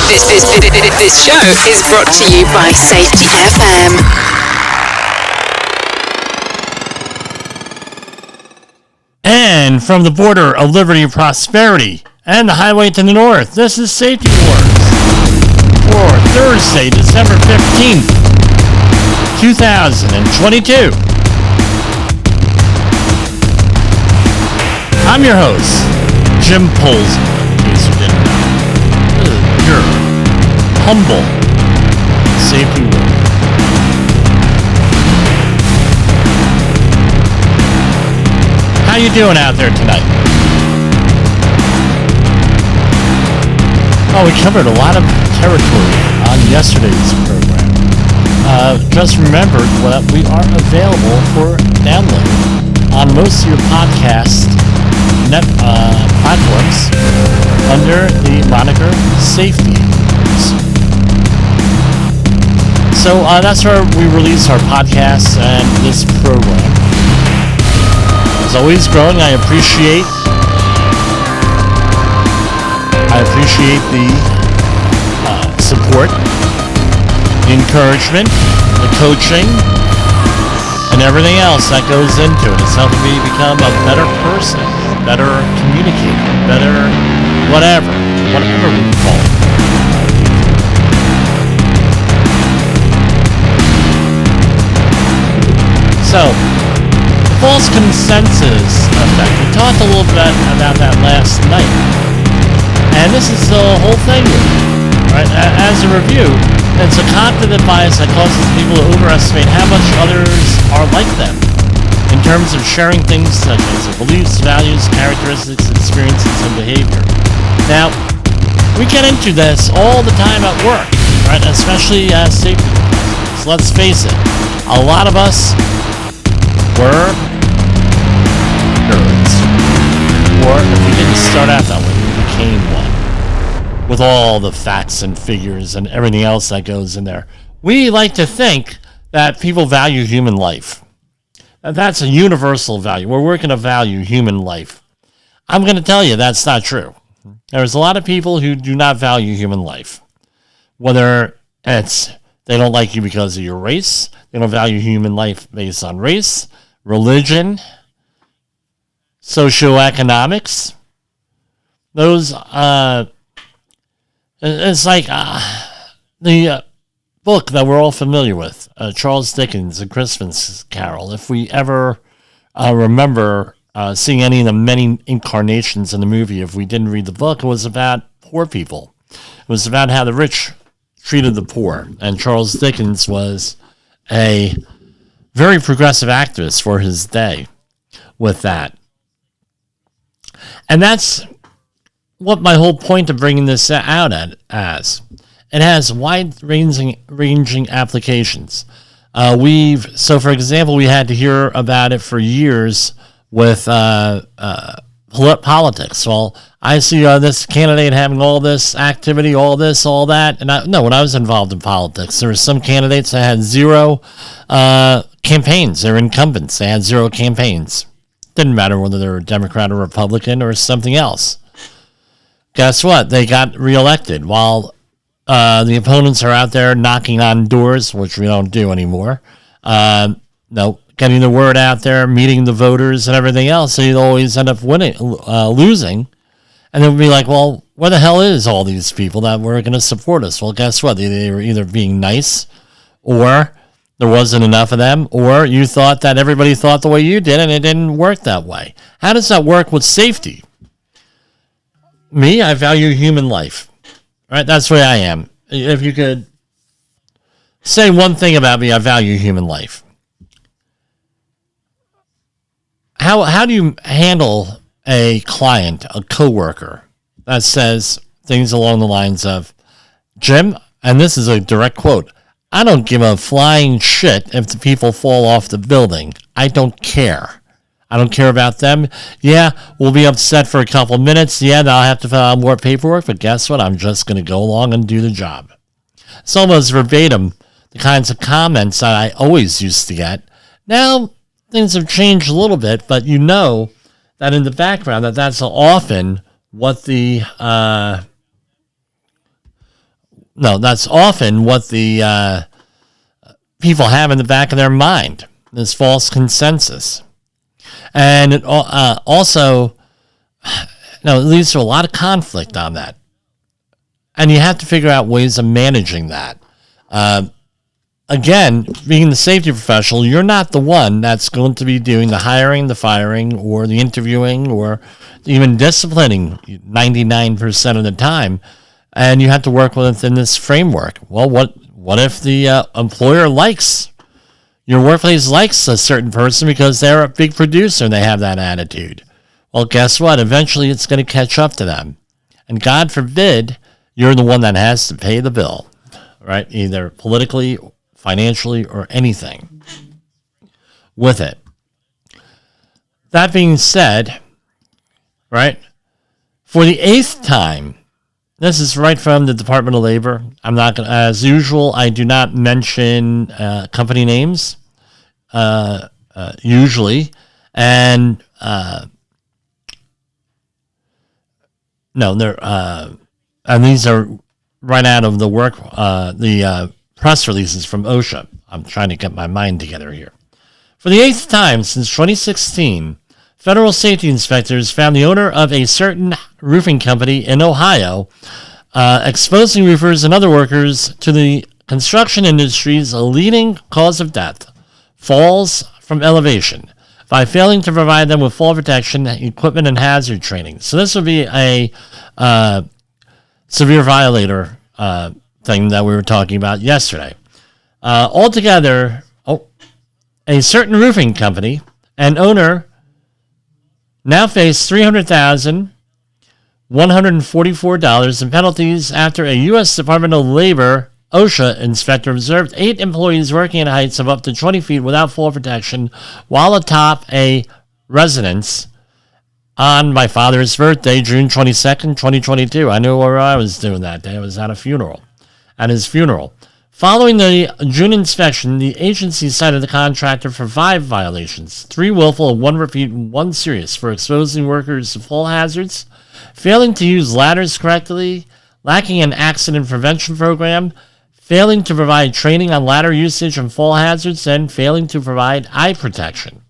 This show is brought to you by Safety FM. And from the border of liberty and prosperity and the highway to the north, this is Safety Wars for Thursday, December 15th, 2022. I'm your host, Jim Poles, in case you didn't know. Your humble safety warrior. How you doing out there tonight? Oh, we covered a lot of territory on yesterday's program. Just remembered that we are available for download on most of your podcast platforms under the moniker Safety. So that's where we release our podcasts and this program. It's always growing. I appreciate the support, the encouragement, the coaching, and everything else that goes into it. It's helping me become a better person, better communicator, better whatever we call it. So, the false consensus effect. We talked a little bit about that last night. And this is the whole thing with it. Right? As a review, it's a cognitive bias that causes people to overestimate how much others are like them in terms of sharing things such as their beliefs, values, characteristics, experiences, and behavior. Now, we get into this all the time at work, right? Especially as safety professionals. Let's face it, a lot of us were nerds. Or if we didn't start out that way, we became one. With all the facts and figures and everything else that goes in there. We like to think that people value human life. That's a universal value. We're working to value human life. I'm going to tell you that's not true. There's a lot of people who do not value human life. Whether it's they don't like you because of your race, they don't value human life based on race, religion, socioeconomics. Those, it's like the book that we're all familiar with, Charles Dickens' A Christmas Carol. If we ever remember seeing any of the many incarnations in the movie, if we didn't read the book, it was about poor people. It was about how the rich treated the poor. And Charles Dickens was a very progressive activist for his day with that. And that's what my whole point of bringing this out as. It has wide-ranging applications. So for example, we had to hear about it for years with politics. Well, I see this candidate having all this activity, all this, all that. And when I was involved in politics, there were some candidates that had zero campaigns. They were incumbents. They had zero campaigns. Didn't matter whether they were Democrat or Republican or something else. Guess what? They got reelected while the opponents are out there knocking on doors, which we don't do anymore. Getting the word out there, meeting the voters and everything else. So you'd always end up losing. And it would be like, well, where the hell is all these people that were going to support us? Well, guess what? They were either being nice, or there wasn't enough of them, or you thought that everybody thought the way you did and it didn't work that way. How does that work with safety? Me, I value human life. Right? That's the way I am. If you could say one thing about me, I value human life. How do you handle a client, a coworker, that says things along the lines of, Jim, and this is a direct quote, I don't give a flying shit if the people fall off the building. I don't care. I don't care about them. Yeah, we'll be upset for a couple minutes. Yeah, I'll have to fill out more paperwork, but guess what? I'm just going to go along and do the job. It's almost verbatim the kinds of comments that I always used to get. Now, things have changed a little bit, but you know that in the background that's often what the no, that's often what the people have in the back of their mind, this false consensus. And it also, it leads to a lot of conflict on that. And you have to figure out ways of managing that. Again, being the safety professional, you're not the one that's going to be doing the hiring, the firing, or the interviewing, or even disciplining 99% of the time. And you have to work within this framework. Well, what if the employer likes, your workplace likes a certain person because they're a big producer and they have that attitude? Well, guess what? Eventually it's going to catch up to them. And God forbid you're the one that has to pay the bill, right? Either politically, financially, or anything with it. That being said, right, for the 8th time, this is right from the Department of Labor. I'm not going to, as usual, I do not mention company names, usually. And, and these are right out of the press releases from OSHA. I'm trying to get my mind together here. For the 8th time since 2016, federal safety inspectors found the owner of a certain roofing company in Ohio exposing roofers and other workers to the construction industry's leading cause of death, falls from elevation, by failing to provide them with fall protection, equipment, and hazard training. So this would be a severe violator thing that we were talking about yesterday. Altogether, a certain roofing company and owner now face $300,144 in penalties after a U.S. Department of Labor OSHA inspector observed 8 employees working at heights of up to 20 feet without fall protection while atop a residence on my father's birthday, June 22nd, 2022. I knew where I was doing that day. I was at his funeral. Following the June inspection, the agency cited the contractor for 5 violations, 3 willful, 1 repeat, and 1 serious, for exposing workers to fall hazards, failing to use ladders correctly, lacking an accident prevention program, failing to provide training on ladder usage and fall hazards, and failing to provide eye protection.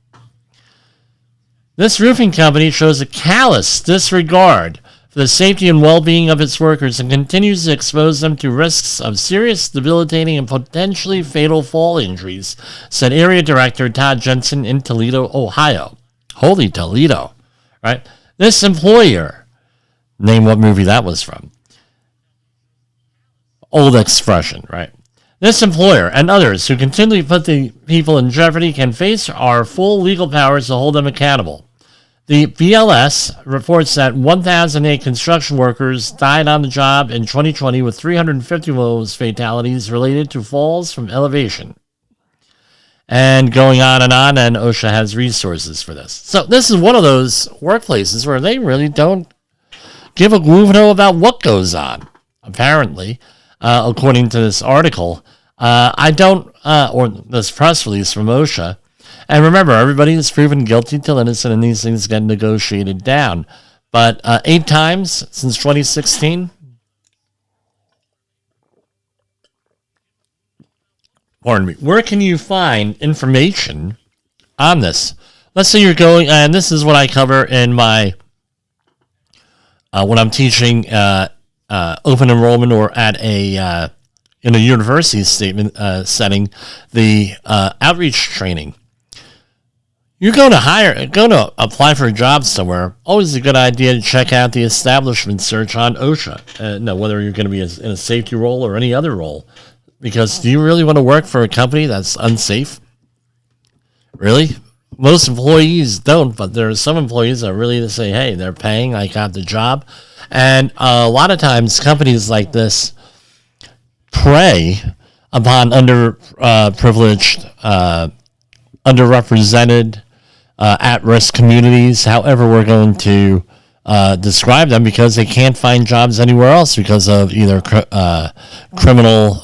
This roofing company shows a callous disregard for the safety and well-being of its workers and continues to expose them to risks of serious, debilitating, and potentially fatal fall injuries, said Area Director Todd Jensen in Toledo, Ohio. Holy Toledo, right? This employer, name what movie that was from. Old expression, right? This employer and others who continually put the people in jeopardy can face our full legal powers to hold them accountable. The BLS reports that 1,008 construction workers died on the job in 2020, with 350 of those fatalities related to falls from elevation. And going on, and OSHA has resources for this. So this is one of those workplaces where they really don't give a guvno about what goes on, apparently. According to this article, or this press release from OSHA. And remember, everybody is proven guilty till innocent, and these things get negotiated down. But 8 times since 2016. Pardon me. Where can you find information on this? Let's say you're going, and this is what I cover in my when I'm teaching open enrollment or at in a university setting, the outreach training. You're going to apply for a job somewhere. Always a good idea to check out the establishment search on OSHA. Whether you're going to be in a safety role or any other role, because do you really want to work for a company that's unsafe? Really? Most employees don't, but there are some employees that really say, "Hey, they're paying. I got the job." And a lot of times, companies like this prey upon underprivileged, underrepresented, at-risk communities, however we're going to describe them, because they can't find jobs anywhere else because of either criminal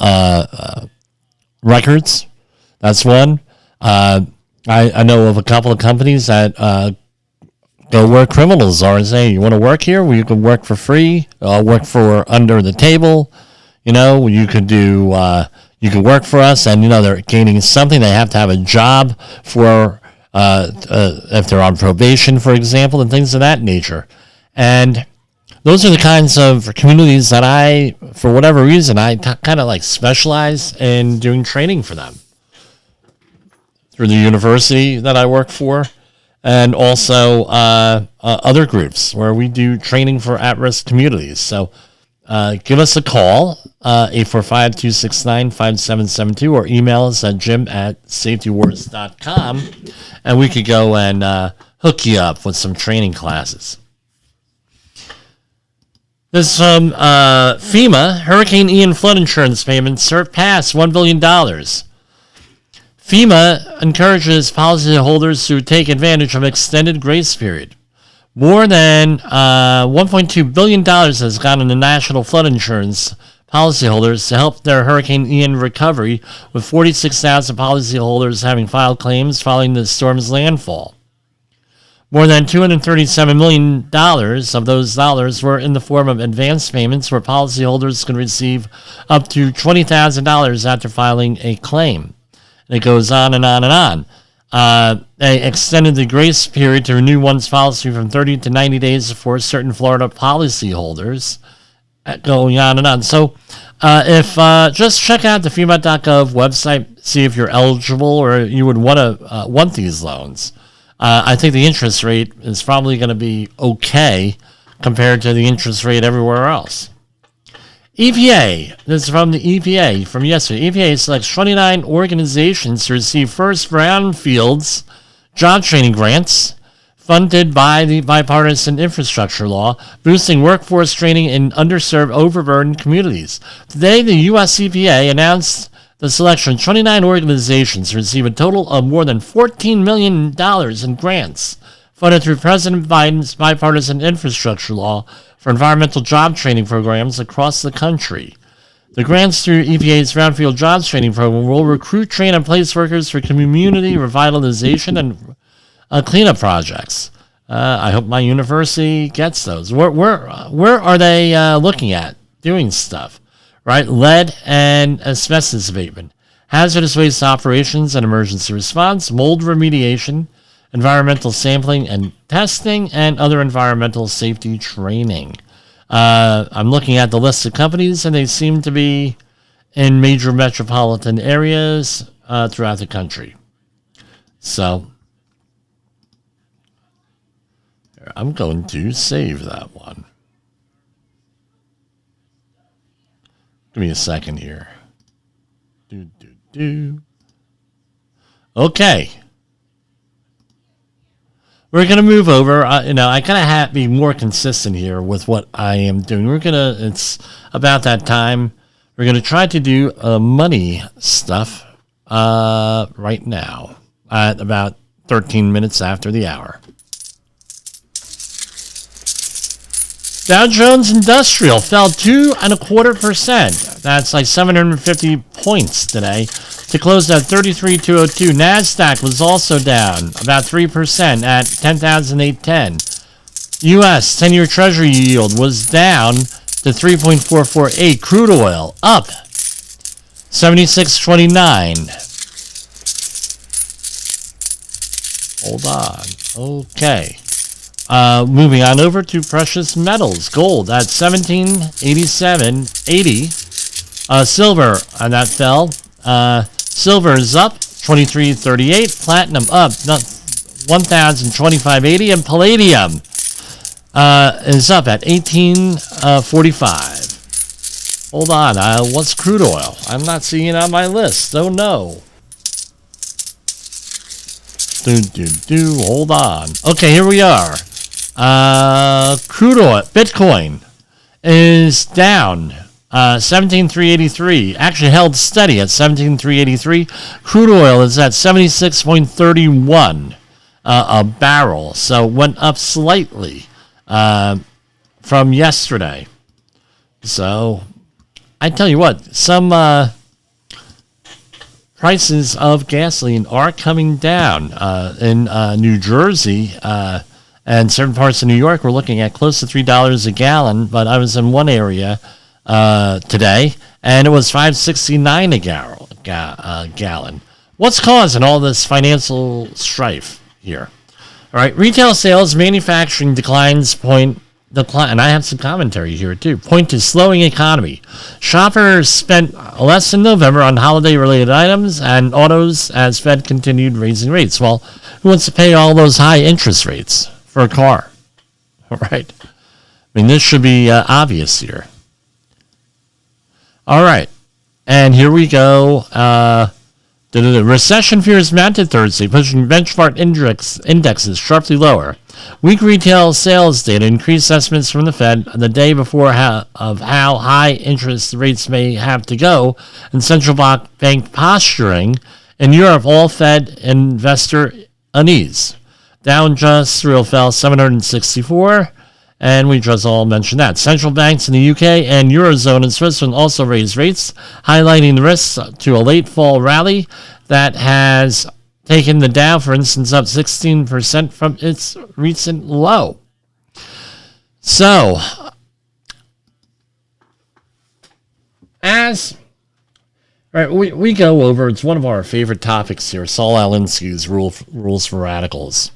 records. That's one. I know of a couple of companies that go where criminals are and say, "You want to work here? Well, you can work for free. Work for under the table. You could do, you could work for us, and they're gaining something. They have to have a job for if they're on probation, for example, and things of that nature. And those are the kinds of communities that I, for whatever reason, kind of like specialize in doing training for them through the university that I work for, and also other groups where we do training for at-risk communities. So give us a call, 845-269-5772, or email us at jim@safetywars.com, and we could go and hook you up with some training classes. This is from FEMA. Hurricane Ian flood insurance payments surpassed $1 billion. FEMA encourages policyholders to take advantage of extended grace period. More than $1.2 billion has gone into national flood insurance policyholders to help their Hurricane Ian recovery, with 46,000 policyholders having filed claims following the storm's landfall. More than $237 million of those dollars were in the form of advance payments, where policyholders can receive up to $20,000 after filing a claim. And it goes on and on and on. They extended the grace period to renew one's policy from 30 to 90 days for certain Florida policyholders. Going on and on. So if just check out the FEMA.gov website, see if you're eligible or you would want these loans. I think the interest rate is probably going to be okay compared to the interest rate everywhere else. EPA, this is from the EPA from yesterday. EPA selects 29 organizations to receive first brownfields job training grants funded by the bipartisan infrastructure law, boosting workforce training in underserved, overburdened communities. Today, the U.S. EPA announced the selection of 29 organizations to receive a total of more than $14 million in grants funded through President Biden's bipartisan infrastructure law for environmental job training programs across the country. The grants through EPA's Brownfield Jobs Training Program will recruit, train, and place workers for community revitalization and cleanup projects. I hope my university gets those. Where are they looking at doing stuff? Right, lead and asbestos abatement, hazardous waste operations and emergency response, mold remediation, environmental sampling and testing, and other environmental safety training. I'm looking at the list of companies, and they seem to be in major metropolitan areas throughout the country. So I'm going to save that one. Give me a second here. Okay. We're going to move over. I kind of have to be more consistent here with what I am doing. It's about that time. We're going to try to do money stuff right now at about 13 minutes after the hour. Dow Jones Industrial fell 2.25%. That's like 750 points today to close at 33,202. NASDAQ was also down about 3% at 10,810. U.S. 10-year Treasury yield was down to 3.448. Crude oil up 76.29. Hold on. Okay. Moving on over to precious metals. Gold at 1787.80. Silver, and that fell. Silver is up 23.38. Platinum up 1,025.80, and palladium is up at 18.45. Hold on. What's crude oil? I'm not seeing it on my list. Oh no. Hold on. Okay, here we are. Crude oil, Bitcoin is down 17,383. Actually held steady at 17,383. Crude oil is at 76.31 a barrel, so went up slightly from yesterday. So I tell you what, some prices of gasoline are coming down in New Jersey. And certain parts of New York, we're looking at close to $3 a gallon. But I was in one area today, and it was $5.69 a gallon. What's causing all this financial strife here? All right, retail sales, manufacturing decline, and I have some commentary here too, point to slowing economy. Shoppers spent less in November on holiday-related items and autos as Fed continued raising rates. Well, who wants to pay all those high interest rates for a car? All right. I mean, this should be obvious here. All right. And here we go. The recession fears mounted Thursday, pushing benchmark indexes sharply lower. Weak retail sales data increased estimates from the Fed the day before of how high interest rates may have to go, and central bank posturing in Europe, all Fed investor unease. Dow Industrial fell 764, and we just all mentioned that. Central banks in the UK and Eurozone and Switzerland also raised rates, highlighting the risks to a late fall rally that has taken the Dow, for instance, up 16% from its recent low. So, we go over, it's one of our favorite topics here, Saul Alinsky's Rules for Radicals.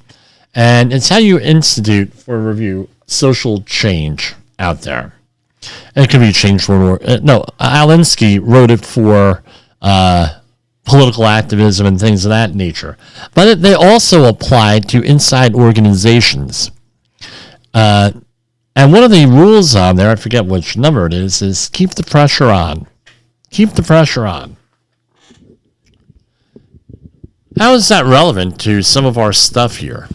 And it's how you institute for review social change out there. And it can be change for Alinsky wrote it for political activism and things of that nature. But they also apply to inside organizations. And one of the rules on there, I forget which number it is keep the pressure on. Keep the pressure on. How is that relevant to some of our stuff here?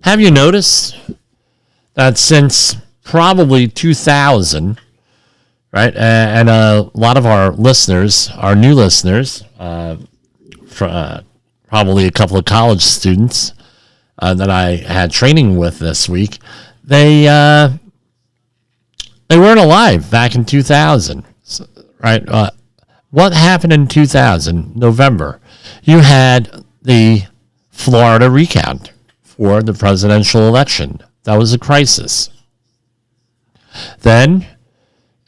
Have you noticed that since probably 2000, right, and a lot of our listeners, our new listeners, probably a couple of college students that I had training with this week, they weren't alive back in 2000, right? What happened in 2000, November? You had the Florida recount for the presidential election. That was a crisis. Then,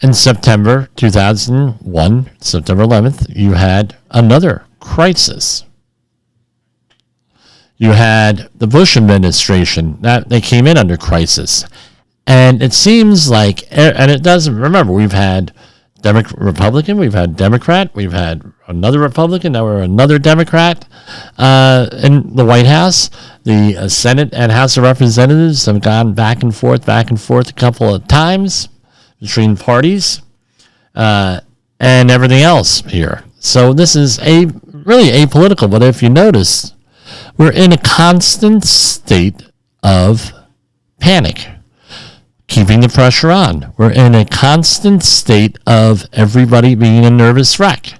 in September 2001, September 11th, you had another crisis. You had the Bush administration. That they came in under crisis. And it seems like, and it doesn't, remember, we've had Republican, we've had Democrat, we've had another Republican, now we're another Democrat in the White House. The Senate and House of Representatives have gone back and forth a couple of times between parties and everything else here. So this is really apolitical, but if you notice, we're in a constant state of panic. Keeping the pressure on. We're in a constant state of everybody being a nervous wreck.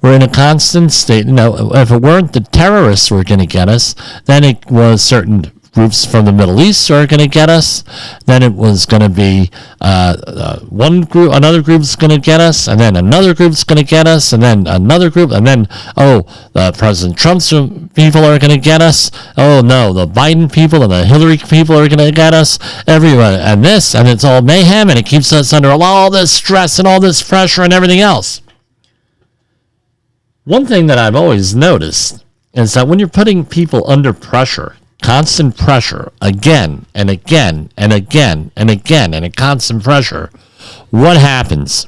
We're in a constant state. If it weren't the terrorists who were going to get us, then it was certain groups from the Middle East who are going to get us. Then it was going to be one group, another group's going to get us, and then another group's going to get us, and then another group, and then, President Trump's people are going to get us. Oh, no, the Biden people and the Hillary people are going to get us. Everyone, and this, and it's all mayhem, and it keeps us under all this stress and all this pressure and everything else. One thing that I've always noticed is that when you're putting people under pressure, constant pressure, again and again and again and again, and a constant pressure, what happens?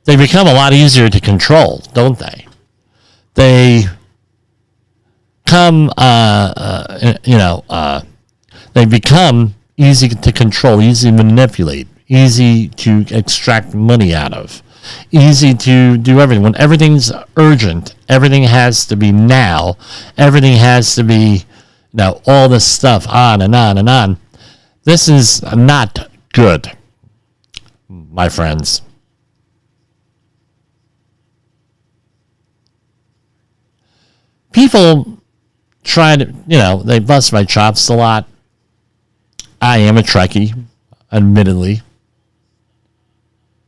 They become a lot easier to control, don't they? They come, they become easy to control, easy to manipulate, easy to extract money out of, easy to do everything. When everything's urgent, everything has to be now, everything has to be, all this stuff on and on and on. This is not good, my friends. People try to, they bust my chops a lot. I am a Trekkie, admittedly.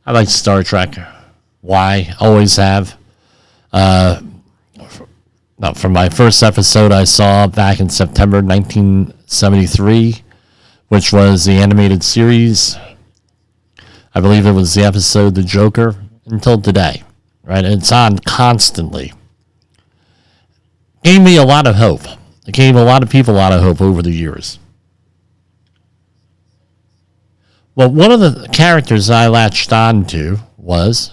I like Star Trek. Why? Always have. From my first episode I saw back in September 1973, which was the animated series. I believe it was the episode The Joker, until today, right? It's on constantly. Gave me a lot of hope. It gave a lot of people a lot of hope over the years. Well, one of the characters I latched on to was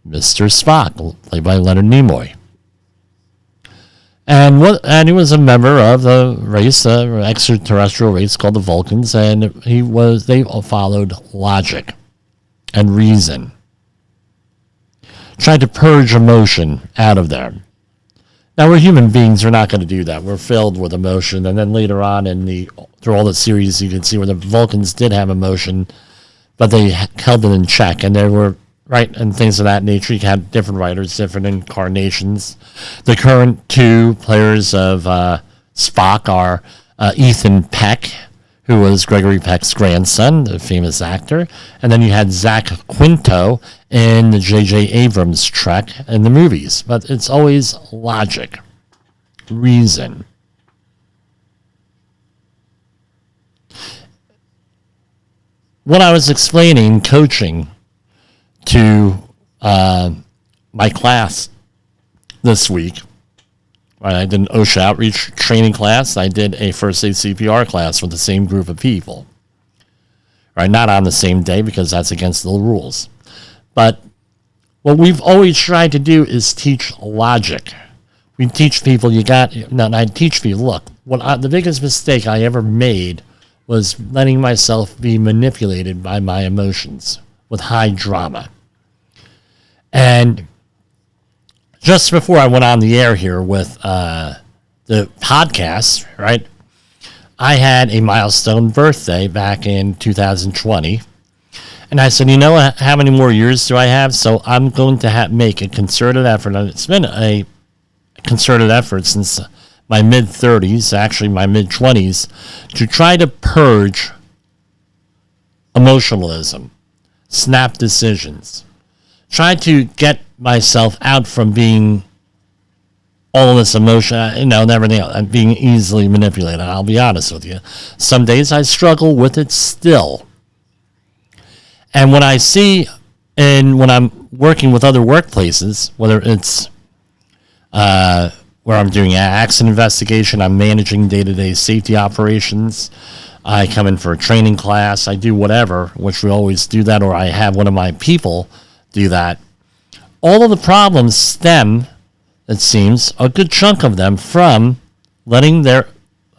Mr. Spock, played by Leonard Nimoy. And he was a member of the race, extraterrestrial race called the Vulcans, and they followed logic and reason. Tried to purge emotion out of them. Now, we're human beings. We're not going to do that. We're filled with emotion. And then later on through all the series, you can see where the Vulcans did have emotion, but they held it in check. And they were, right, and things of that nature. You had different writers, different incarnations. The current two players of Spock are Ethan Peck, who was Gregory Peck's grandson, the famous actor. And then you had Zach Quinto in the J.J. Abrams Trek in the movies. But it's always logic, reason. What I was explaining, coaching to my class this week, right, I did an OSHA outreach training class. I did a first aid CPR class with the same group of people. Right, not on the same day because that's against the rules. But what we've always tried to do is teach logic. We teach people I teach people, look, the biggest mistake I ever made was letting myself be manipulated by my emotions with high drama. And just before I went on the air here with the podcast, right, I had a milestone birthday back in 2020. And I said, how many more years do I have? So I'm going to make a concerted effort. And it's been a concerted effort since my mid-30s, actually my mid-20s, to try to purge emotionalism, snap decisions. Try to get myself out from being all this emotion, and everything else, and being easily manipulated. I'll be honest with you. Some days I struggle with it still. And when I see, and when I'm working with other workplaces, whether it's where I'm doing an accident investigation, I'm managing day-to-day safety operations, I come in for a training class, I do whatever, which we always do that, or I have one of my people do that. All of the problems stem, it seems, a good chunk of them from letting their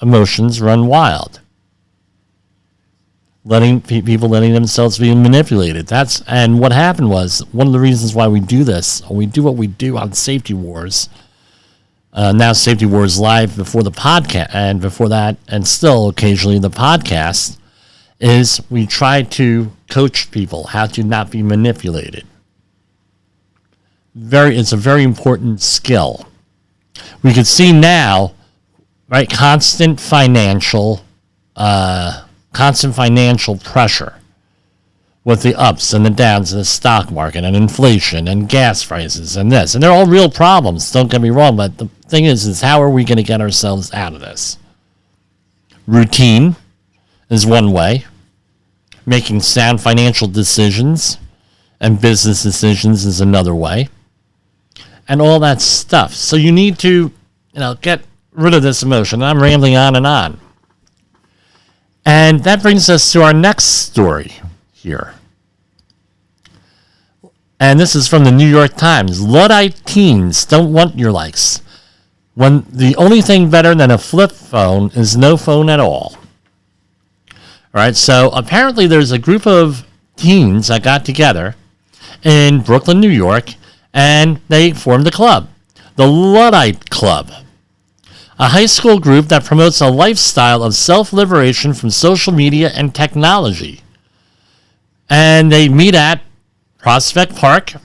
emotions run wild. Letting themselves be manipulated. And what happened was, one of the reasons why we do this, or we do what we do on Safety Wars, now Safety Wars Live before the podcast, and before that, and still occasionally the podcast, is we try to coach people how to not be manipulated. It's a very important skill. We can see now, right, constant financial pressure with the ups and the downs of the stock market and inflation and gas prices and this. And they're all real problems, don't get me wrong, but the thing is how are we going to get ourselves out of this? Routine is one way. Making sound financial decisions and business decisions is another way. And all that stuff. So you need to, get rid of this emotion. I'm rambling on and on. And that brings us to our next story here. And this is from the New York Times. Luddite teens don't want your likes, when the only thing better than a flip phone is no phone at all. All right, so apparently there's a group of teens that got together in Brooklyn, New York, and they formed a club, the Luddite Club, a high school group that promotes a lifestyle of self-liberation from social media and technology. And they meet at Prospect Park.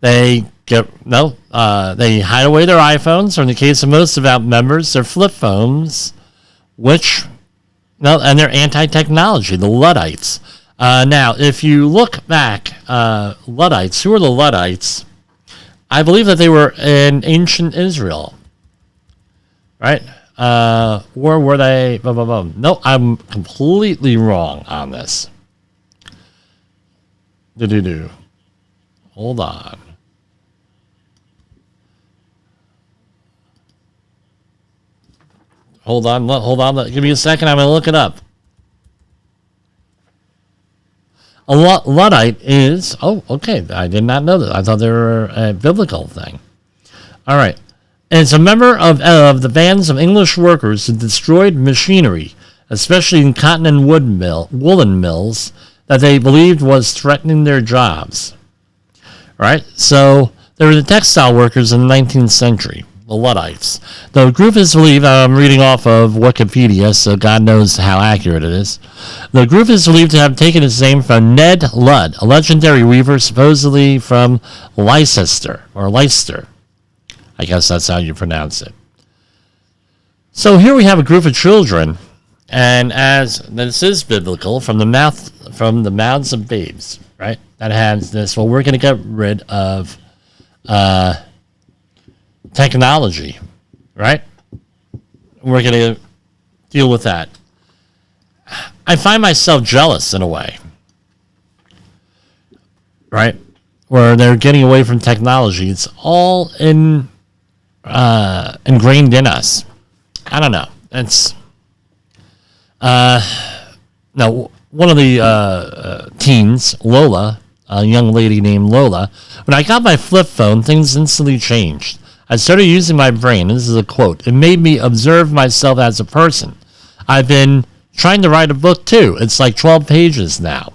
They they hide away their iPhones, or in the case of most devout members, their flip phones, and they're anti-technology, the Luddites. Now, if you look back, Luddites, who are the Luddites? I believe that they were in ancient Israel, right? Or were they? No, I'm completely wrong on this. Hold on. Hold on. Give me a second. I'm going to look it up. A Luddite is... Oh, okay. I did not know that. I thought they were a biblical thing. All right. And it's a member of the bands of English workers who destroyed machinery, especially in cotton and woolen mills, that they believed was threatening their jobs. Right? So they were the textile workers in the 19th century, the Luddites. The group is believed, I'm reading off of Wikipedia, so God knows how accurate it is. The group is believed to have taken its name from Ned Ludd, a legendary weaver supposedly from Leicester. I guess that's how you pronounce it. So here we have a group of children, and as this is biblical, from the mouths of babes, right? That has this. Well, we're going to get rid of technology, right? We're going to deal with that. I find myself jealous in a way, right? Where they're getting away from technology. It's all ingrained in us. I don't know. It's now one of the teens, Lola, a young lady named Lola. When I got my flip phone, things instantly changed. I started using my brain. This is a quote. It made me observe myself as a person. I've been trying to write a book too. It's like 12 pages now,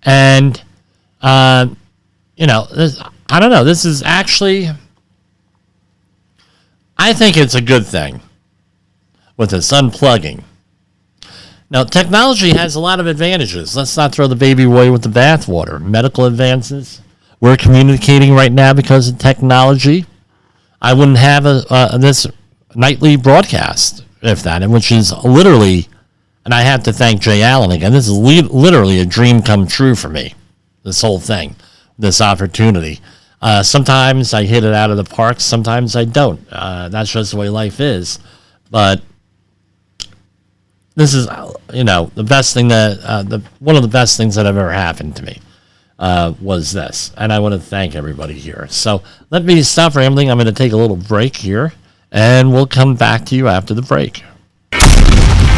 and I don't know. This is actually. I think it's a good thing with this unplugging. Now, technology has a lot of advantages. Let's not throw the baby away with the bathwater. Medical advances. We're communicating right now because of technology. I wouldn't have this nightly broadcast if that, which is literally, and I have to thank Jay Allen again, this is literally a dream come true for me, this whole thing, this opportunity. Sometimes I hit it out of the park. Sometimes I don't. That's just the way life is. But this is, the best thing one of the best things that have ever happened to me was this. And I want to thank everybody here. So let me stop rambling. I'm going to take a little break here, and we'll come back to you after the break.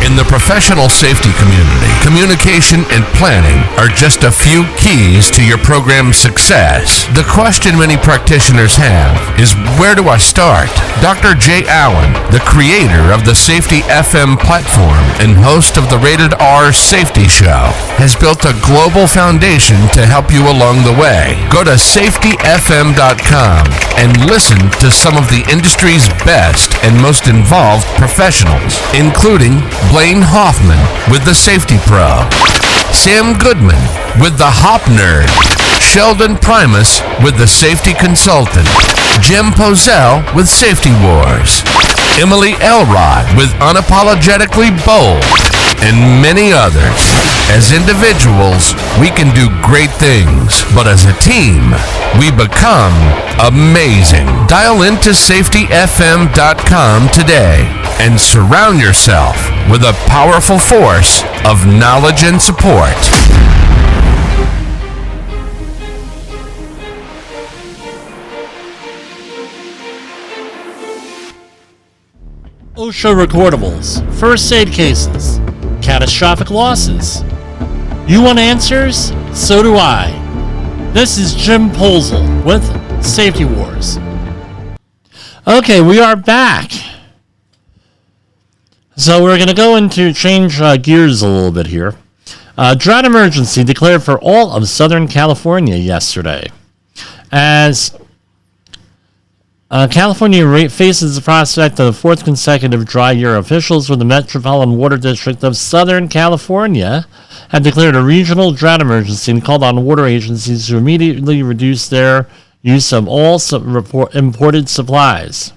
In the professional safety community, communication and planning are just a few keys to your program's success. The question many practitioners have is, where do I start? Dr. Jay Allen, the creator of the Safety FM platform and host of the Rated R Safety Show, has built a global foundation to help you along the way. Go to safetyfm.com and listen to some of the industry's best and most involved professionals, including Blaine Hoffman with the Safety Pro, Sam Goodman with the Hop Nerd, Sheldon Primus with the Safety Consultant, Jim Pozell with Safety Wars, Emily Elrod with Unapologetically Bold, and many others. As individuals, we can do great things, but as a team, we become amazing. Dial into safetyfm.com today and surround yourself with a powerful force of knowledge and support. OSHA recordables, first aid cases, catastrophic losses. You want answers? So do I. This is Jim Pozell with Safety Wars. Okay, we are back. So we're going to go into change gears a little bit here. Drought emergency declared for all of Southern California yesterday. As California faces the prospect of the fourth consecutive dry year, officials with the Metropolitan Water District of Southern California have declared a regional drought emergency and called on water agencies to immediately reduce their use of all imported supplies.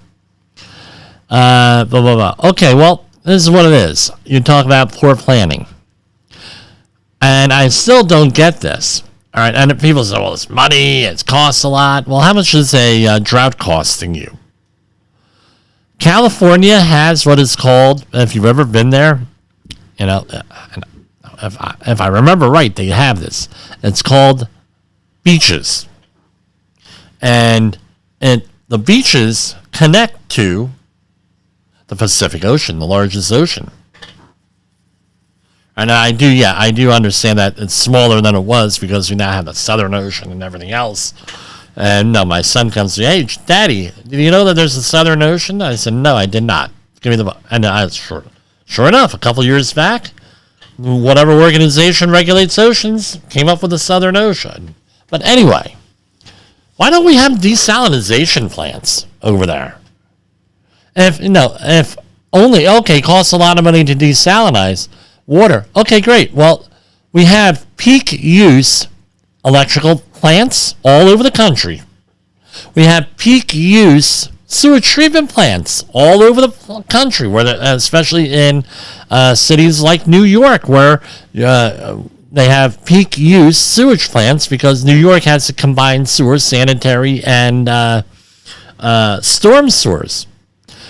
Okay, well, this is what it is. You talk about poor planning. And I still don't get this. All right, and people say, well, it's money, it costs a lot. Well, how much is a drought costing you? California has what is called, if you've ever been there, if I remember right, they have this. It's called beaches. And the beaches connect to the Pacific Ocean, the largest ocean. And I do understand that it's smaller than it was because we now have the Southern Ocean and everything else. And no, my son comes to me, hey, Daddy, did you know that there's a Southern Ocean? I said, no, I did not. Give me the book. And I was sure enough, a couple years back, whatever organization regulates oceans came up with the Southern Ocean. But anyway, why don't we have desalination plants over there? If only, okay, costs a lot of money to desalinize water. Okay, great. Well, we have peak use electrical plants all over the country. We have peak use sewage treatment plants all over the country, especially in cities like New York, where they have peak use sewage plants because New York has a combined sewer, sanitary, and storm sewers.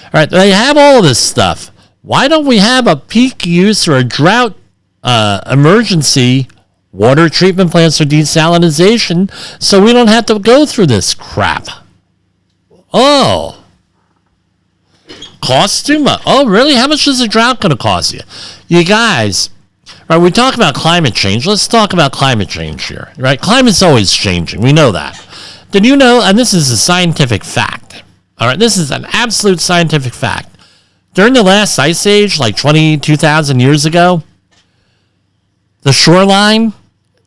All right, they have all of this stuff. Why don't we have a peak use or a drought emergency water treatment plants for desalination so we don't have to go through this crap? Oh. Costs too much. Oh, really? How much is a drought going to cost you? You guys, right, we talk about climate change. Let's talk about climate change here, right? Climate's always changing. We know that. Did you know, and this is a scientific fact, all right, this is an absolute scientific fact. During the last ice age, like 22,000 years ago, the shoreline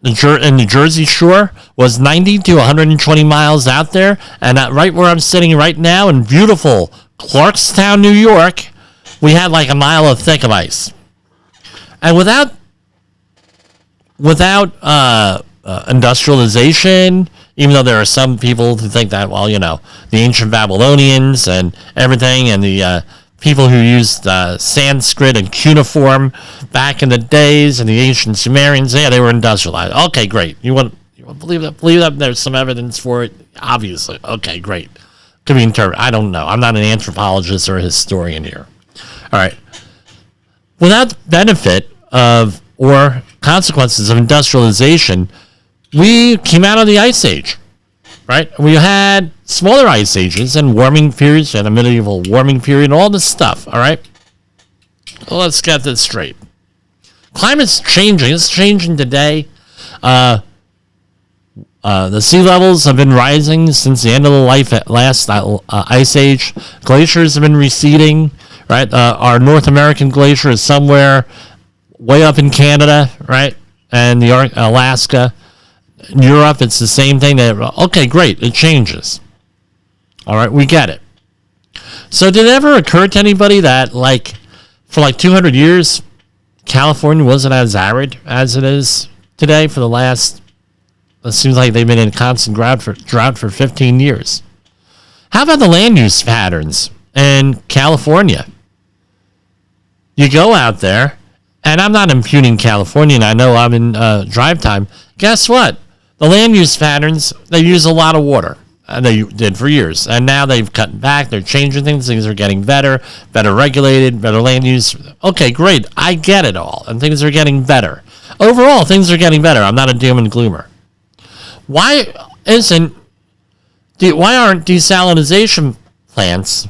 in the Jersey Shore was 90 to 120 miles out there, and right where I'm sitting right now in beautiful Clarkstown, New York, we had like a mile of thick of ice. And without industrialization, even though there are some people who think that, well, the ancient Babylonians and everything, and the people who used Sanskrit and cuneiform back in the days, and the ancient Sumerians, yeah, they were industrialized. Okay, great. You want to believe that? Believe that? There's some evidence for it, obviously. Okay, great. Could be interpreted. I don't know. I'm not an anthropologist or a historian here. All right. Without the benefit of or consequences of industrialization, we came out of the ice age, right? We had smaller ice ages and warming periods and a medieval warming period and all this stuff, all right? Well, let's get this straight. Climate's changing. It's changing today. The sea levels have been rising since the end of the last ice age. Glaciers have been receding, right? Our North American glacier is somewhere way up in Canada, right? And the Alaska. In Europe, it's the same thing. Okay, great. It changes. All right, we get it. So did it ever occur to anybody that, for 200 years, California wasn't as arid as it is today for the last, it seems like they've been in constant drought for 15 years. How about the land use patterns in California? You go out there, and I'm not impugning California, and I know I'm in drive time. Guess what? The land use patterns, they use a lot of water. They did for years. And now they've cut back. They're changing things. Things are getting better regulated, better land use. Okay, great. I get it all. And things are getting better. Overall, things are getting better. I'm not a doom and gloomer. Why aren't desalinization plants,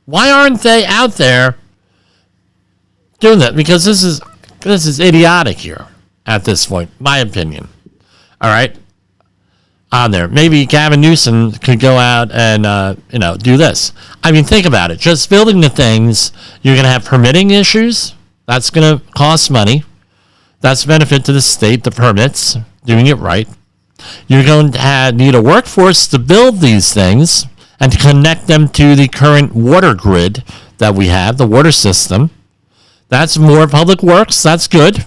why aren't they out there doing that? Because this is idiotic here at this point, my opinion. All right, on there. Maybe Gavin Newsom could go out and do this. I mean, think about it. Just building the things, you're going to have permitting issues. That's going to cost money. That's a benefit to the state, the permits, doing it right. You're going to need a workforce to build these things and to connect them to the current water grid that we have, the water system. That's more public works. That's good,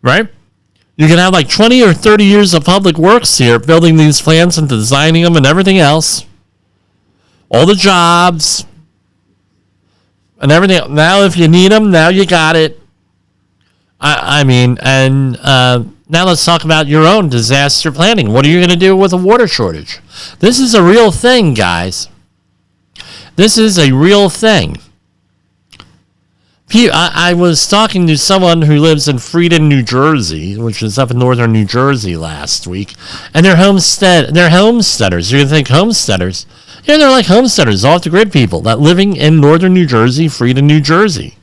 right? You can have 20 or 30 years of public works here, building these plants and designing them and everything else. All the jobs and everything. Now, if you need them, now you got it. Now let's talk about your own disaster planning. What are you going to do with a water shortage? This is a real thing, guys. This is a real thing. I was talking to someone who lives in Freedom, New Jersey, which is up in northern New Jersey last week, and they're homesteaders. You're going to think homesteaders. Yeah, they're like homesteaders, off-the-grid people that living in northern New Jersey, Freedom, New Jersey.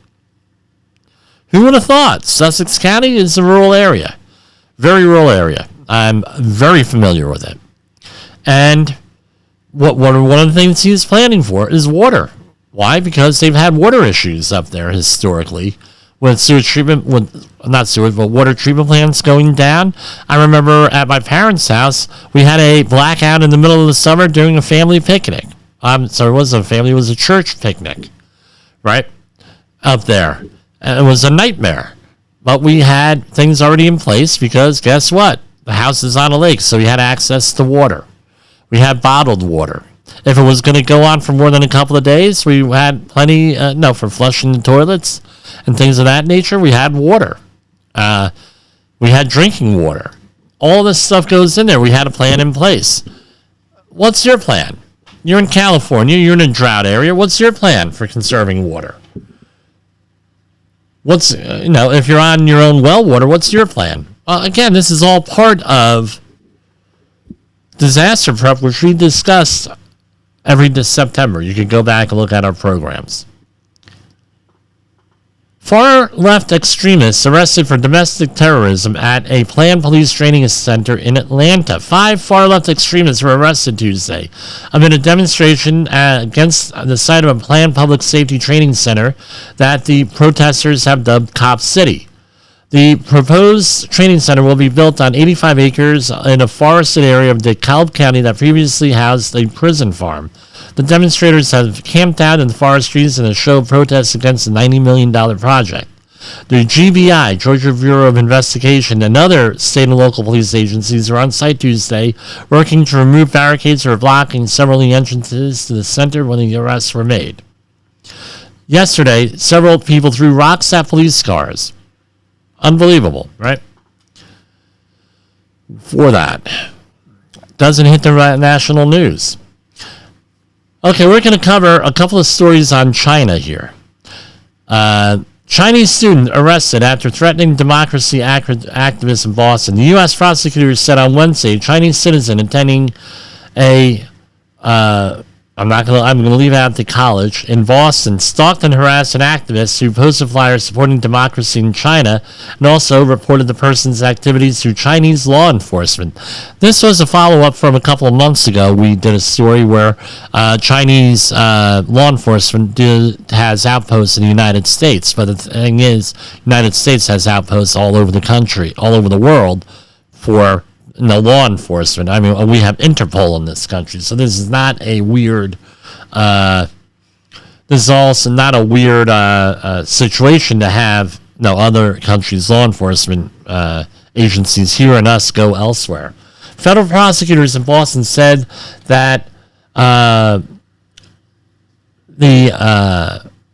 Who would have thought? Sussex County is a rural area. Very rural area. I'm very familiar with it. And one of the things he's planning for is water. Why? Because they've had water issues up there historically with water treatment plants going down. I remember at my parents' house, we had a blackout in the middle of the summer during a family picnic. So it wasn't a family, it was a church picnic, right? Up there. And it was a nightmare. But we had things already in place because guess what? The house is on a lake, so we had access to water. We had bottled water. If it was going to go on for more than a couple of days, we had plenty, for flushing the toilets and things of that nature. We had water. We had drinking water. All this stuff goes in there. We had a plan in place. What's your plan? You're in California. You're in a drought area. What's your plan for conserving water? If you're on your own well water, what's your plan? Again, this is all part of disaster prep, which we discussed every September. You can go back and look at our programs. Far-left extremists arrested for domestic terrorism at a planned police training center in Atlanta. 5 far-left extremists were arrested Tuesday amid a demonstration against the site of a planned public safety training center that the protesters have dubbed Cop City. The proposed training center will be built on 85 acres in a forested area of DeKalb County that previously housed a prison farm. The demonstrators have camped out in the forest trees in a show of protests against the $90 million project. The GBI, Georgia Bureau of Investigation, and other state and local police agencies are on site Tuesday, working to remove barricades that are blocking several of the entrances to the center when the arrests were made. Yesterday, several people threw rocks at police cars. Unbelievable, right? For that. Doesn't hit the national news. Okay, we're going to cover a couple of stories on China here. Chinese student arrested after threatening democracy activists in Boston. The U.S. prosecutors said on Wednesday, a Chinese citizen attending I'm going to leave out the college in Boston, stalked and harassed an activist who posted flyers supporting democracy in China and also reported the person's activities to Chinese law enforcement. This was a follow-up from a couple of months ago. We did a story where Chinese law enforcement has outposts in the United States, but the thing is, the United States has outposts all over the country, all over the world for law enforcement. I mean, we have Interpol in this country, so this is not a weird. This is also not a weird situation to have other countries' law enforcement agencies here and us go elsewhere. Federal prosecutors in Boston said that the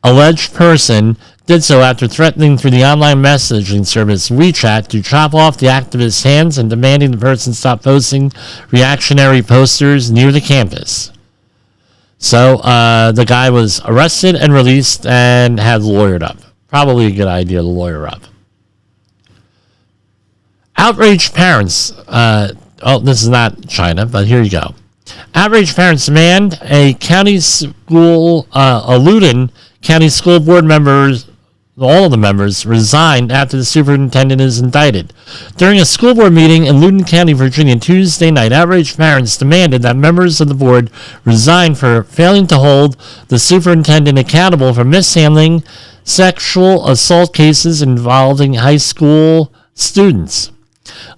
alleged person did so after threatening through the online messaging service WeChat to chop off the activist's hands and demanding the person stop posting reactionary posters near the campus. So the guy was arrested and released and had lawyered up. Probably a good idea to lawyer up. Outraged parents. This is not China, but here you go. Outraged parents demand a county school, Loudoun County School Board members, all of the members, resigned after the superintendent is indicted. During a school board meeting in Loudoun County, Virginia, Tuesday night, outraged parents demanded that members of the board resign for failing to hold the superintendent accountable for mishandling sexual assault cases involving high school students.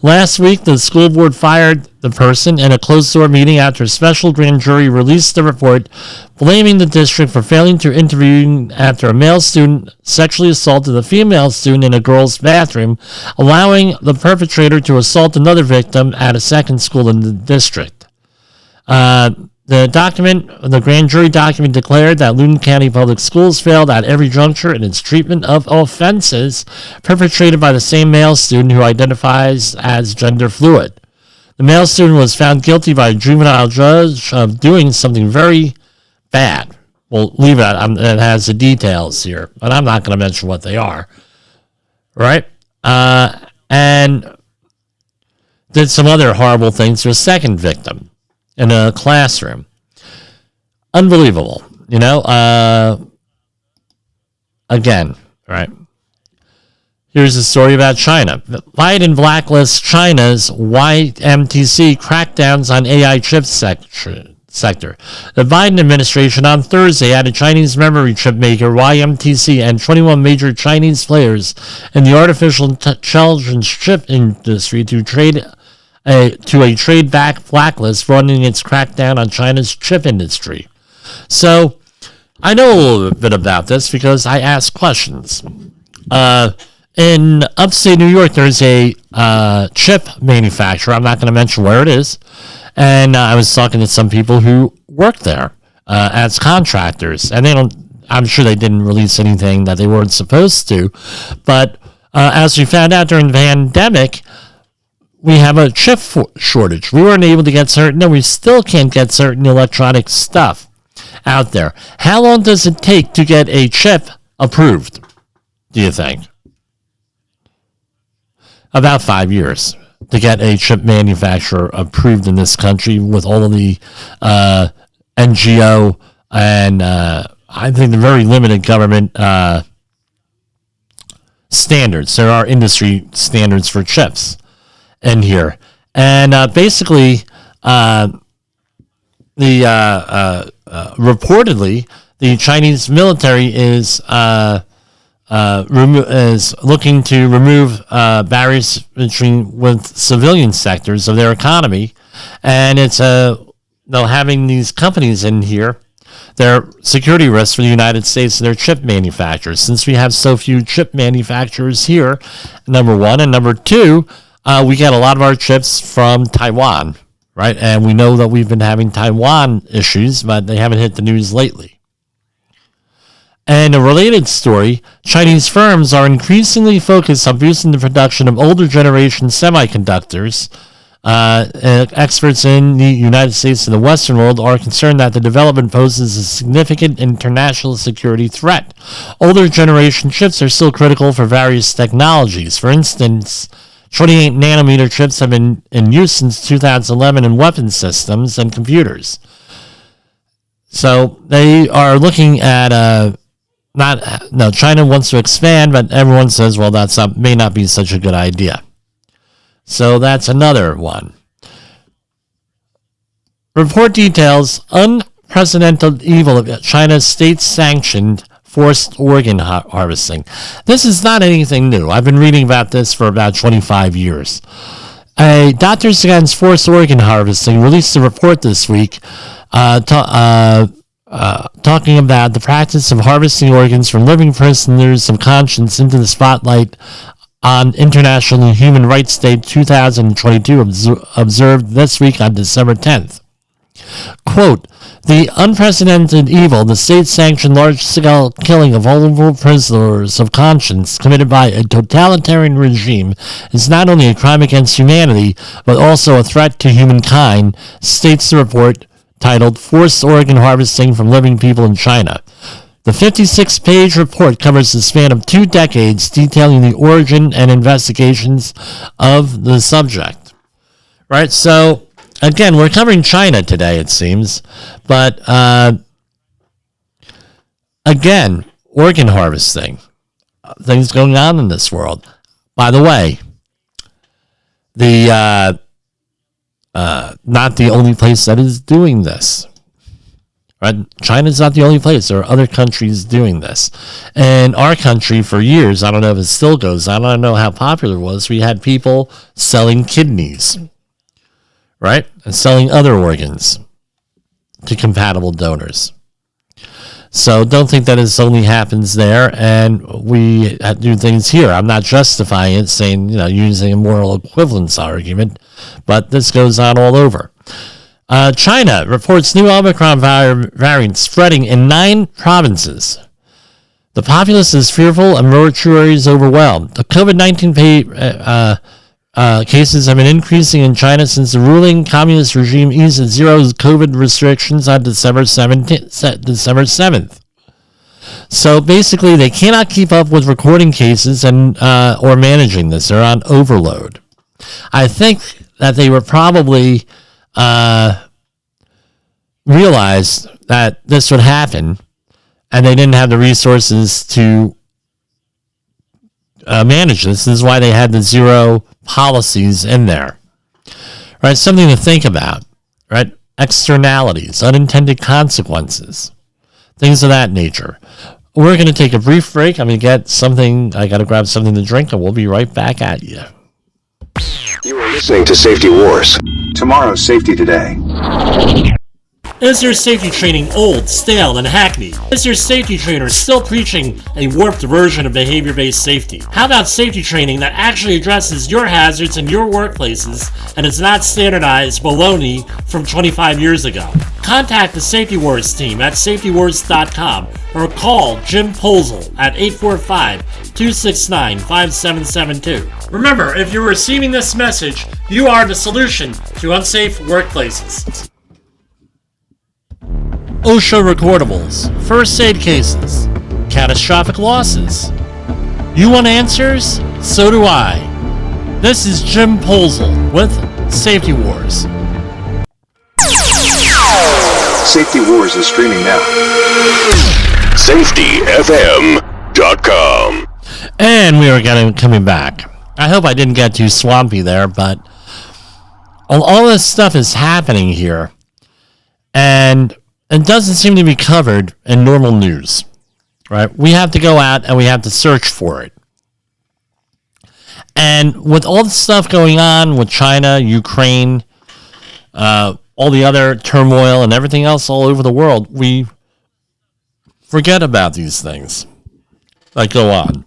Last week, the school board fired the person in a closed-door meeting after a special grand jury released the report blaming the district for failing to intervene after a male student sexually assaulted a female student in a girl's bathroom, allowing the perpetrator to assault another victim at a second school in the district. The grand jury document declared that Loudoun County Public Schools failed at every juncture in its treatment of offenses perpetrated by the same male student who identifies as gender fluid. The male student was found guilty by a juvenile judge of doing something very bad, Well, leave it. It has the details here, but I'm not going to mention what they are. Right? And did some other horrible things to a second victim in a classroom. Unbelievable. Again, right? Here's a story about China. Biden blacklists China's YMTC crackdowns on AI chip sector. The Biden administration on Thursday added Chinese memory chip maker YMTC and 21 major Chinese players in the artificial intelligence chip industry to a trade-back blacklist, running its crackdown on China's chip industry. So, I know a little bit about this because I ask questions. In upstate New York, there's a chip manufacturer. I'm not going to mention where it is. And I was talking to some people who work there as contractors. And I'm sure they didn't release anything that they weren't supposed to. But as we found out during the pandemic, we have a chip shortage. We weren't able to get we still can't get certain electronic stuff out there. How long does it take to get a chip approved, do you think? About 5 years to get a chip manufacturer approved in this country with all of the NGO and I think the very limited government standards. There are industry standards for chips in here. And basically, reportedly, the Chinese military is looking to remove barriers with civilian sectors of their economy, and it's having these companies in here. They're security risks for the United States and their chip manufacturers. Since we have so few chip manufacturers here, number one, and number two, we get a lot of our chips from Taiwan, right? And we know that we've been having Taiwan issues, but they haven't hit the news lately. And a related story, Chinese firms are increasingly focused on boosting the production of older generation semiconductors. Experts in the United States and the Western world are concerned that the development poses a significant international security threat. Older generation chips are still critical for various technologies. For instance, 28 nanometer chips have been in use since 2011 in weapon systems and computers. So they are looking at China wants to expand, but everyone says, well, may not be such a good idea. So that's another one. Report details unprecedented evil of China's state-sanctioned forced organ harvesting. This is not anything new. I've been reading about this for about 25 years. Doctors Against Forced Organ Harvesting released a report this week talking about the practice of harvesting organs from living prisoners of conscience into the spotlight on International Human Rights Day 2022, observed this week on December 10th. Quote, the unprecedented evil, the state-sanctioned large-scale killing of vulnerable prisoners of conscience committed by a totalitarian regime is not only a crime against humanity, but also a threat to humankind, states the report titled Forced Organ Harvesting from Living People in China. The 56-page report covers the span of 2 decades, detailing the origin and investigations of the subject. Right, so, again, we're covering China today, it seems, but, again, organ harvesting, things going on in this world. By the way, not the only place that is doing this. Right? China's not the only place. There are other countries doing this. In our country, for years, I don't know if it still goes on, I don't know how popular it was, we had people selling kidneys, right? And selling other organs to compatible donors. So don't think that it only happens there, and we do things here. I'm not justifying it, saying, using a moral equivalence argument, but this goes on all over. China reports new Omicron variant spreading in 9 provinces. The populace is fearful and mortuaries overwhelmed. The COVID-19 Cases have been increasing in China since the ruling communist regime eased its zero COVID restrictions on December 7th. So basically, they cannot keep up with recording cases and or managing this. They're on overload. I think that they were probably realized that this would happen, and they didn't have the resources to manage this. This is why they had the zero policies in there. Right? Something to think about. Right? Externalities, unintended consequences, things of that nature. We're going to take a brief break. I'm going to get something. I got to grab something to drink, and we'll be right back at you. You are listening to Safety Wars. Tomorrow's Safety Today. Is your safety training old, stale, and hackneyed? Is your safety trainer still preaching a warped version of behavior-based safety? How about safety training that actually addresses your hazards in your workplaces and is not standardized baloney from 25 years ago? Contact the Safety Wars team at safetywars.com or call Jim Posel at 845-269-5772. Remember, if you're receiving this message, you are the solution to unsafe workplaces. OSHA recordables, first aid cases, catastrophic losses. You want answers? So do I. This is Jim Posel with Safety Wars. Safety Wars is streaming now. SafetyFM.com. And we are coming back. I hope I didn't get too swampy there, but all this stuff is happening here. And it doesn't seem to be covered in normal news, right? We have to go out and we have to search for it. And with all the stuff going on with China, Ukraine, all the other turmoil and everything else all over the world, we forget about these things that go on.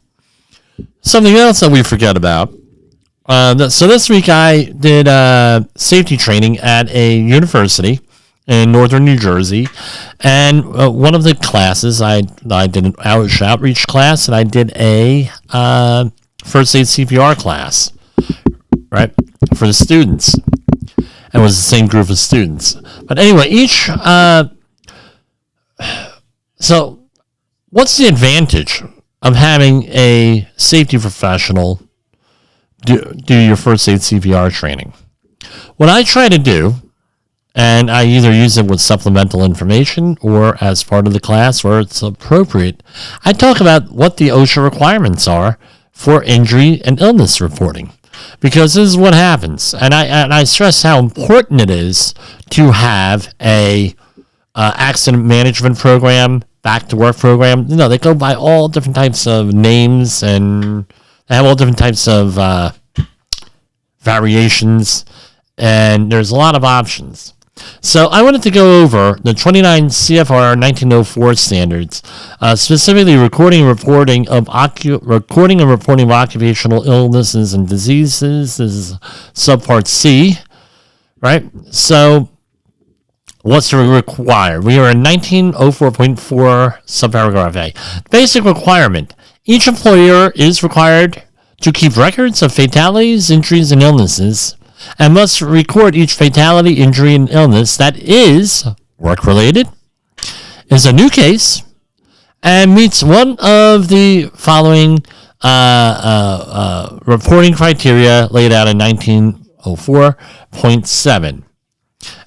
Something else that we forget about. So this week I did safety training at a university in northern New Jersey, and one of the classes I did an outreach class, and I did a first aid CPR class, right, for the students. And it was the same group of students. But anyway, so what's the advantage of having a safety professional do your first aid CPR training? What I try to do, and I either use it with supplemental information or as part of the class where it's appropriate, I talk about what the OSHA requirements are for injury and illness reporting. Because this is what happens. And I stress how important it is to have a accident management program, back to work program. You know, they go by all different types of names and they have all different types of variations. And there's a lot of options. So I wanted to go over the 29 CFR 1904 standards, specifically recording and reporting of occupational illnesses and diseases. This is subpart C, right? So what's required? We are in 1904.4 subparagraph A. Basic requirement. Each employer is required to keep records of fatalities, injuries, and illnesses, and must record each fatality, injury, and illness that is work-related, is a new case, and meets one of the following reporting criteria laid out in 1904.7.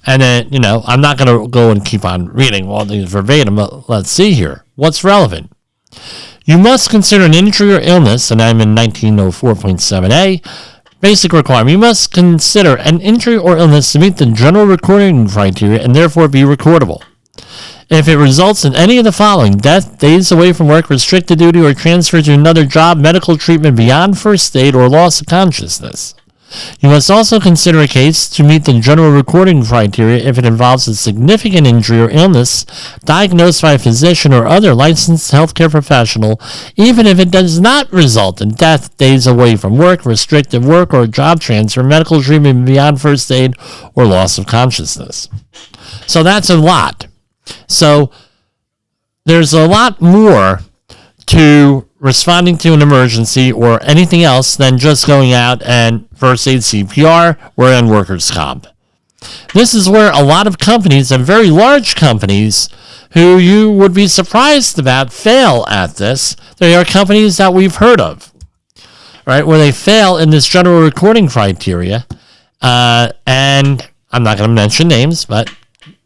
And then, I'm not going to go and keep on reading all these verbatim, but let's see here. What's relevant? You must consider an injury or illness, and I'm in 1904.7a, basic requirement. You must consider an injury or illness to meet the general recording criteria and therefore be recordable. If it results in any of the following: death, days away from work, restricted duty, or transfer to another job, medical treatment beyond first aid, or loss of consciousness. You must also consider a case to meet the general recording criteria if it involves a significant injury or illness diagnosed by a physician or other licensed healthcare professional, even if it does not result in death, days away from work, restricted work, or job transfer, medical treatment beyond first aid, or loss of consciousness. So that's a lot. So there's a lot more to responding to an emergency or anything else than just going out and first aid CPR or in workers' comp. This is where a lot of companies, and very large companies, who you would be surprised about, fail at this. They are companies that we've heard of, right, where they fail in this general recording criteria. And I'm not going to mention names, but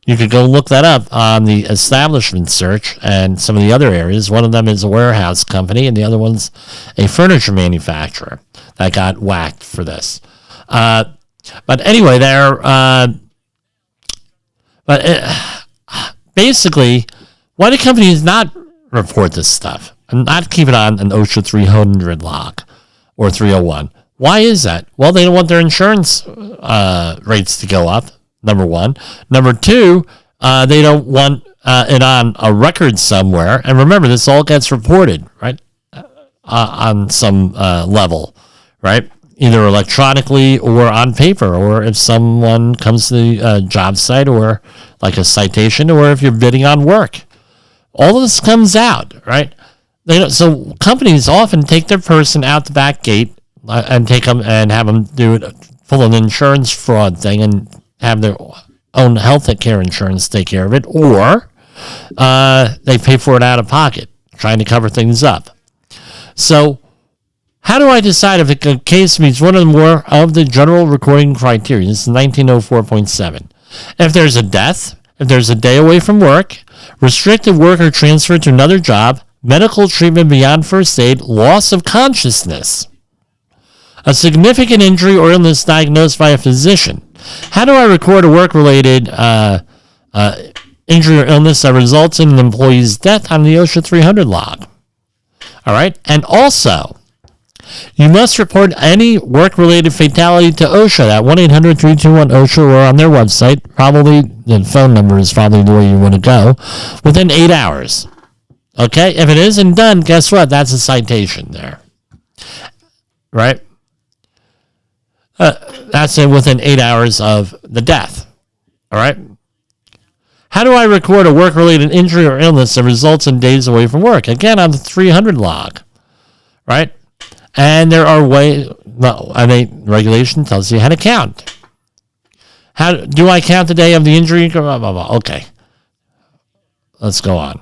you could go look that up on the establishment search and some of the other areas. One of them is a warehouse company, and the other one's a furniture manufacturer that got whacked for this. But anyway, basically, why do companies not report this stuff and not keep it on an OSHA 300 log or 301? Why is that? Well, they don't want their insurance rates to go up, number one. Number two, they don't want it on a record somewhere. And remember, this all gets reported, right, on some level, right? Either electronically or on paper, or if someone comes to the job site, or like a citation, or if you're bidding on work. All of this comes out, right? So companies often take their person out the back gate and take them and have them do it, pull an insurance fraud thing and have their own health care insurance take care of it, or they pay for it out of pocket, trying to cover things up. So how do I decide if a case meets one or more of the general recording criteria? This is 1904.7. If there's a death, if there's a day away from work, restricted work or transfer to another job, medical treatment beyond first aid, loss of consciousness, a significant injury or illness diagnosed by a physician. How do I record a work-related injury or illness that results in an employee's death on the OSHA 300 log? All right, and also, you must report any work-related fatality to OSHA at 1-800-321-OSHA or on their website. Probably the phone number is probably the way you want to go, within 8 hours. Okay? If it isn't done, guess what? That's a citation there. Right? That's within 8 hours of the death. All right? How do I record a work-related injury or illness that results in days away from work? Again, on the 300 log. Right? And there are regulation tells you how to count. How do I count the day of the injury? Okay. Let's go on.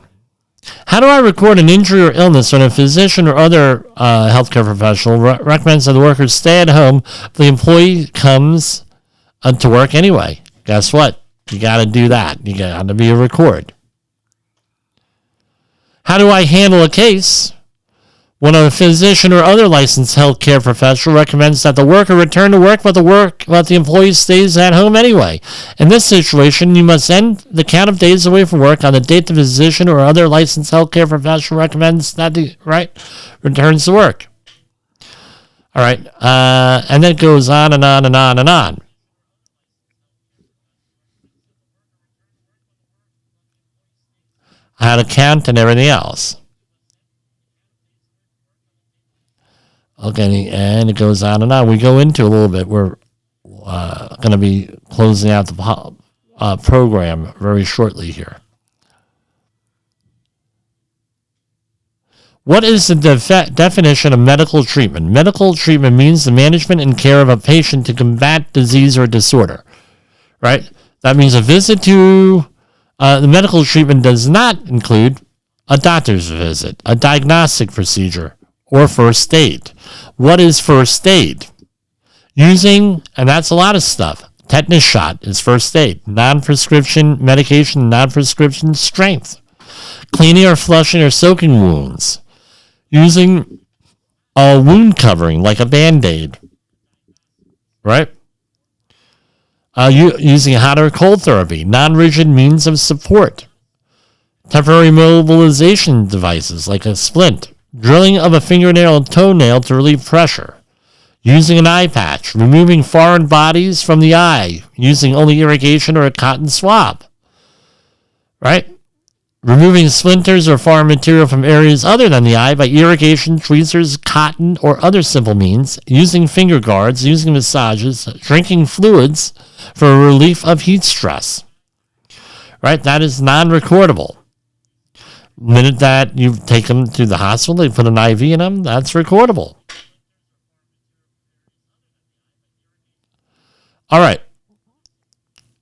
How do I record an injury or illness when a physician or other healthcare professional recommends that the worker stay at home if the employee comes to work anyway? Guess what? You got to do that. You got to be a record. How do I handle a case when a physician or other licensed healthcare professional recommends that the worker return to work, but the employee stays at home anyway? In this situation, you must end the count of days away from work on the date the physician or other licensed healthcare professional recommends that the returns to work. All right, and then it goes on and on and on and on. How to count and everything else. Okay, and it goes on and on. We go into a little bit. We're going to be closing out the program very shortly here. What is the definition of medical treatment? Medical treatment means the management and care of a patient to combat disease or disorder, right? That means a visit to the medical treatment does not include a doctor's visit, a diagnostic procedure, or first aid. What is first aid? And that's a lot of stuff. Tetanus shot is first aid. Non-prescription medication, non-prescription strength. Cleaning or flushing or soaking wounds. Using a wound covering like a Band-Aid. Right? Using hot or cold therapy. Non-rigid means of support. Temporary mobilization devices like a splint. Drilling of a fingernail and toenail to relieve pressure. Using an eye patch. Removing foreign bodies from the eye. Using only irrigation or a cotton swab. Right? Removing splinters or foreign material from areas other than the eye by irrigation, tweezers, cotton, or other simple means. Using finger guards. Using massages. Drinking fluids for relief of heat stress. Right? That is non-recordable. minute that you take them to the hospital, they put an IV in them, that's recordable. All right.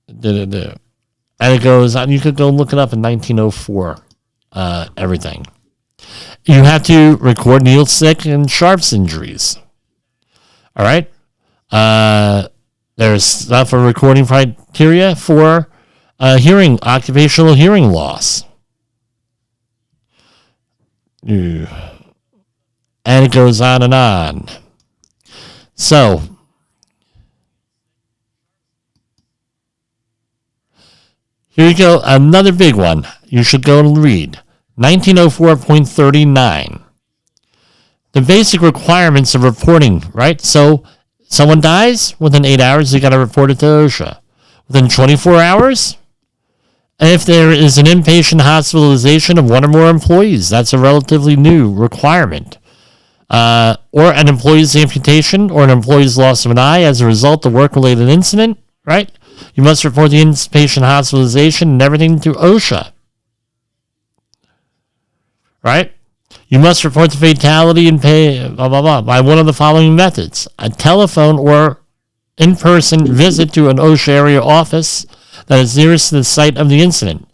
And it goes on. You could go look it up in 1904, everything. You have to record needle stick and Sharps injuries. All right. There's stuff for recording criteria for occupational hearing loss. And it goes on and on. So, here you go. Another big one. You should go and read. 1904.39. The basic requirements of reporting, right? So, someone dies, within 8 hours, you got to report it to OSHA. Within 24 hours, if there is an inpatient hospitalization of one or more employees, that's a relatively new requirement. Or an employee's amputation or an employee's loss of an eye as a result of work-related incident, right? You must report the inpatient hospitalization and everything to OSHA, right? You must report the fatality and pay, blah, blah, blah, by one of the following methods. A telephone or in-person visit to an OSHA area office that is nearest to the site of the incident.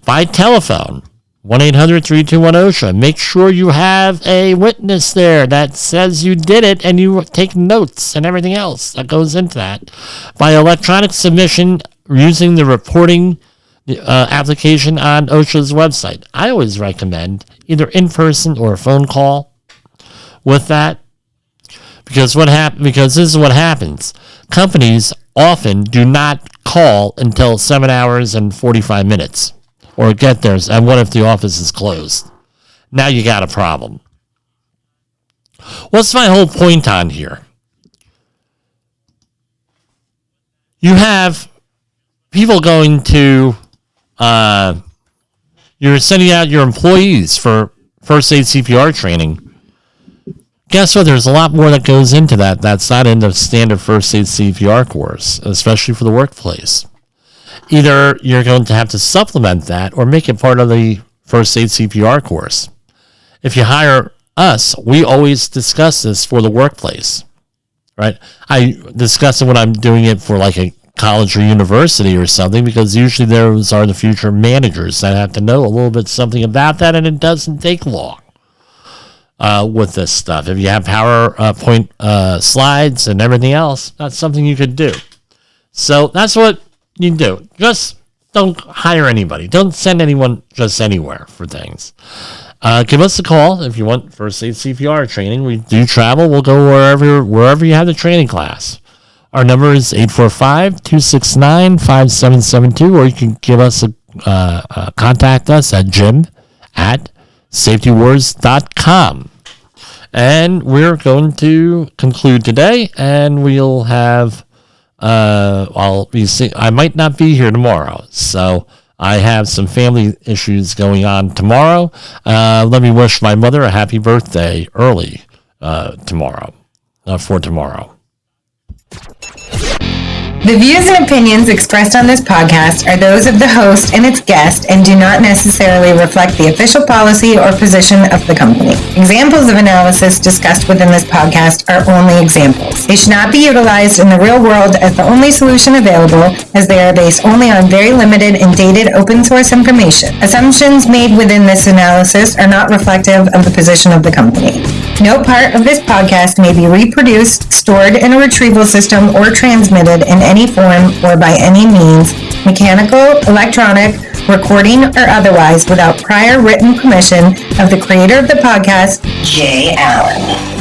By telephone, 1-800-321-OSHA. Make sure you have a witness there that says you did it and you take notes and everything else that goes into that. By electronic submission using the reporting application on OSHA's website. I always recommend either in person or a phone call with that, because this is what happens. Companies often do not call until 7 hours and 45 minutes or get there. And what if the office is closed? Now you got a problem. What's my whole point on here? You have people going to you're sending out your employees for first aid CPR training. Guess what? There's a lot more that goes into that. That's not in the standard first aid CPR course, especially for the workplace. Either you're going to have to supplement that or make it part of the first aid CPR course. If you hire us, we always discuss this for the workplace, right? I discuss it when I'm doing it for like a college or university or something, because usually those are the future managers that have to know a little bit something about that, and it doesn't take long with this stuff. If you have PowerPoint slides and everything else, that's something you could do. So that's what you do. Just don't hire anybody. Don't send anyone just anywhere for things. Give us a call if you want first aid CPR training. We do travel. We'll go wherever you have the training class. Our number is 845-269-5772, or you can give us contact us at jim@safetywars.com. And we're going to conclude today, and we'll have, I might not be here tomorrow, so I have some family issues going on tomorrow. Let me wish my mother a happy birthday early tomorrow. The views and opinions expressed on this podcast are those of the host and its guest and do not necessarily reflect the official policy or position of the company. Examples of analysis discussed within this podcast are only examples. They should not be utilized in the real world as the only solution available, as they are based only on very limited and dated open source information. Assumptions made within this analysis are not reflective of the position of the company. No part of this podcast may be reproduced, stored in a retrieval system, or transmitted in any form or by any means, mechanical, electronic, recording, or otherwise, without prior written permission of the creator of the podcast, Jay Allen.